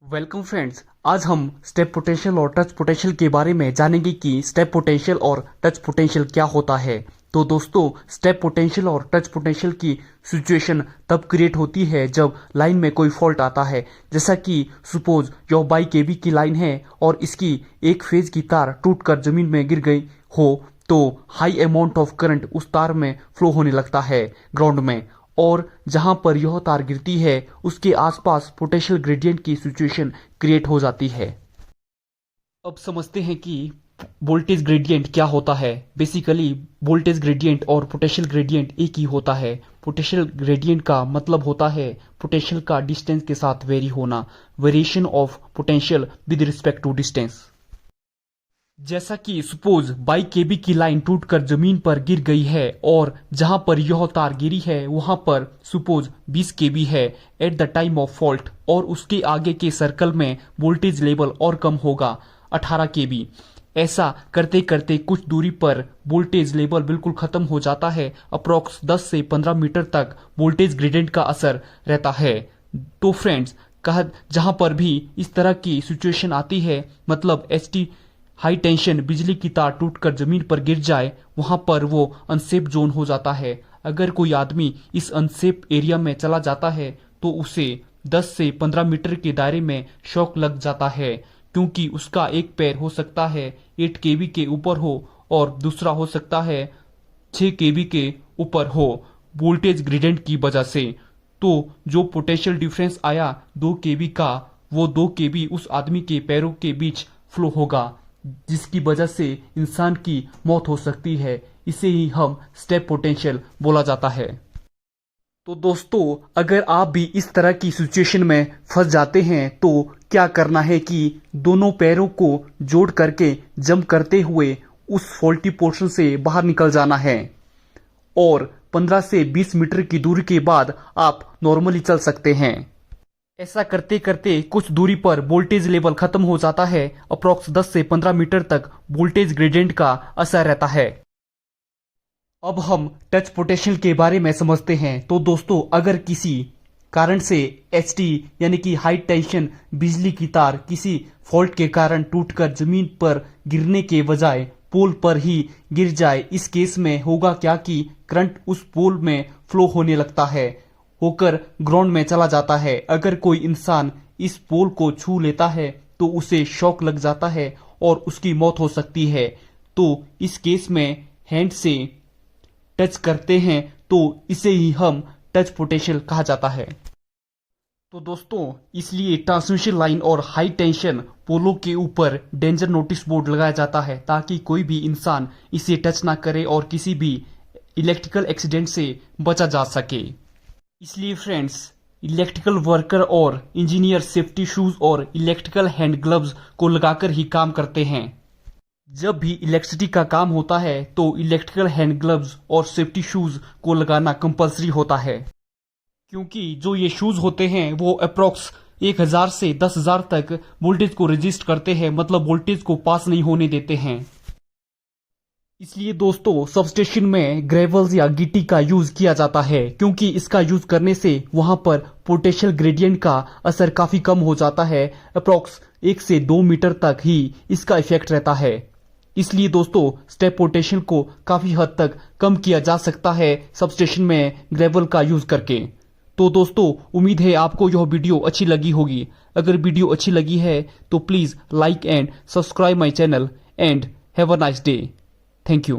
Welcome friends. आज हम step potential और टच पोटेंशियल के बारे में जानेंगे कि स्टेप पोटेंशियल और टच पोटेंशियल क्या होता है। तो दोस्तों, स्टेप पोटेंशियल और टच पोटेंशियल की सिचुएशन तब क्रिएट होती है जब लाइन में कोई फॉल्ट आता है। जैसा कि सपोज यह बाई केबी की लाइन है और इसकी एक फेज की तार टूटकर जमीन में गिर गई हो तो हाई अमाउंट ऑफ करंट उस तार में फ्लो होने लगता है ग्राउंड में, और जहां पर यह तार गिरती है उसके आसपास पोटेंशियल ग्रेडियंट की सिचुएशन क्रिएट हो जाती है। अब समझते हैं कि वोल्टेज ग्रेडियंट क्या होता है। बेसिकली वोल्टेज ग्रेडियंट और पोटेंशियल ग्रेडियंट एक ही होता है। पोटेंशियल ग्रेडियंट का मतलब होता है पोटेंशियल का डिस्टेंस के साथ वेरी होना, variation of potential with respect to distance. जैसा कि सपोज बाई केबी की लाइन टूटकर जमीन पर गिर गई है और जहां पर यह तार गिरी है वहां पर सपोज 20 केबी है at the time of fault, और उसके आगे के सर्कल में वोल्टेज लेवल और कम होगा 18 केबी। ऐसा करते करते कुछ दूरी पर वोल्टेज लेवल बिल्कुल खत्म हो जाता है। अप्रोक्स 10 से 15 मीटर तक वोल्टेज ग्रेडियंट का असर रहता है। तो फ्रेंड्स, जहां पर भी इस तरह की सिचुएशन आती है, मतलब एचटी हाई टेंशन बिजली की तार टूटकर जमीन पर गिर जाए, वहां पर वो अनसेफ जोन हो जाता है। अगर कोई आदमी इस अनसेफ एरिया में चला जाता है तो उसे 10 से 15 मीटर के दायरे में शॉक लग जाता है, क्योंकि उसका एक पैर हो सकता है 8 केवी के ऊपर हो और दूसरा हो सकता है 6 केवी के ऊपर हो वोल्टेज ग्रेडियंट की वजह से। तो जो पोटेंशियल डिफरेंस आया 2 केवी का, वो 2 केवी उस आदमी के पैरों के बीच फ्लो होगा, जिसकी वजह से इंसान की मौत हो सकती है। इसे ही हम स्टेप पोटेंशियल बोला जाता है। तो दोस्तों, अगर आप भी इस तरह की सिचुएशन में फंस जाते हैं तो क्या करना है कि दोनों पैरों को जोड़ करके जंप करते हुए उस फॉल्टी पोर्शन से बाहर निकल जाना है, और 15 से 20 मीटर की दूरी के बाद आप नॉर्मली चल सकते हैं। ऐसा करते करते कुछ दूरी पर वोल्टेज लेवल खत्म हो जाता है। अप्रोक्स 10 से 15 मीटर तक वोल्टेज ग्रेडियंट का असर रहता है। अब हम टच पोटेंशियल के बारे में समझते हैं। तो दोस्तों, अगर किसी कारण से एचटी यानी कि हाई टेंशन बिजली की तार किसी फॉल्ट के कारण टूटकर जमीन पर गिरने के बजाय पोल पर ही गिर जाए, इस केस में होगा क्या कि करंट उस पोल में फ्लो होने लगता है, होकर ग्राउंड में चला जाता है। अगर कोई इंसान इस पोल को छू लेता है तो उसे शॉक लग जाता है और उसकी मौत हो सकती है। तो इस केस में हैंड से टच करते हैं तो इसे ही हम टच पोटेंशियल कहा जाता है। तो दोस्तों, इसलिए ट्रांसमिशन लाइन और हाई टेंशन पोलों के ऊपर डेंजर नोटिस बोर्ड लगाया जाता है ताकि कोई भी इंसान इसे टच ना करे और किसी भी इलेक्ट्रिकल एक्सीडेंट से बचा जा सके। इसलिए फ्रेंड्स, इलेक्ट्रिकल वर्कर और इंजीनियर सेफ्टी शूज और इलेक्ट्रिकल हैंड ग्लव्स को लगाकर ही काम करते हैं। जब भी इलेक्ट्रिसिटी का काम होता है तो इलेक्ट्रिकल हैंड ग्लव्स और सेफ्टी शूज को लगाना कंपलसरी होता है, क्योंकि जो ये शूज होते हैं वो अप्रोक्स 1000 से 10,000 तक वोल्टेज को रेजिस्ट करते हैं, मतलब वोल्टेज को पास नहीं होने देते हैं। इसलिए दोस्तों, सबस्टेशन में ग्रेवल्स या गिट्टी का यूज किया जाता है, क्योंकि इसका यूज करने से वहां पर पोटेंशियल ग्रेडियंट का असर काफी कम हो जाता है। अप्रोक्स 1 से 2 मीटर तक ही इसका इफेक्ट रहता है। इसलिए दोस्तों, स्टेप पोटेंशियल को काफी हद तक कम किया जा सकता है सबस्टेशन में ग्रेवल का यूज करके। तो दोस्तों, उम्मीद है आपको यह वीडियो अच्छी लगी होगी। अगर वीडियो अच्छी लगी है तो please like and subscribe my channel and have a nice day. Thank you.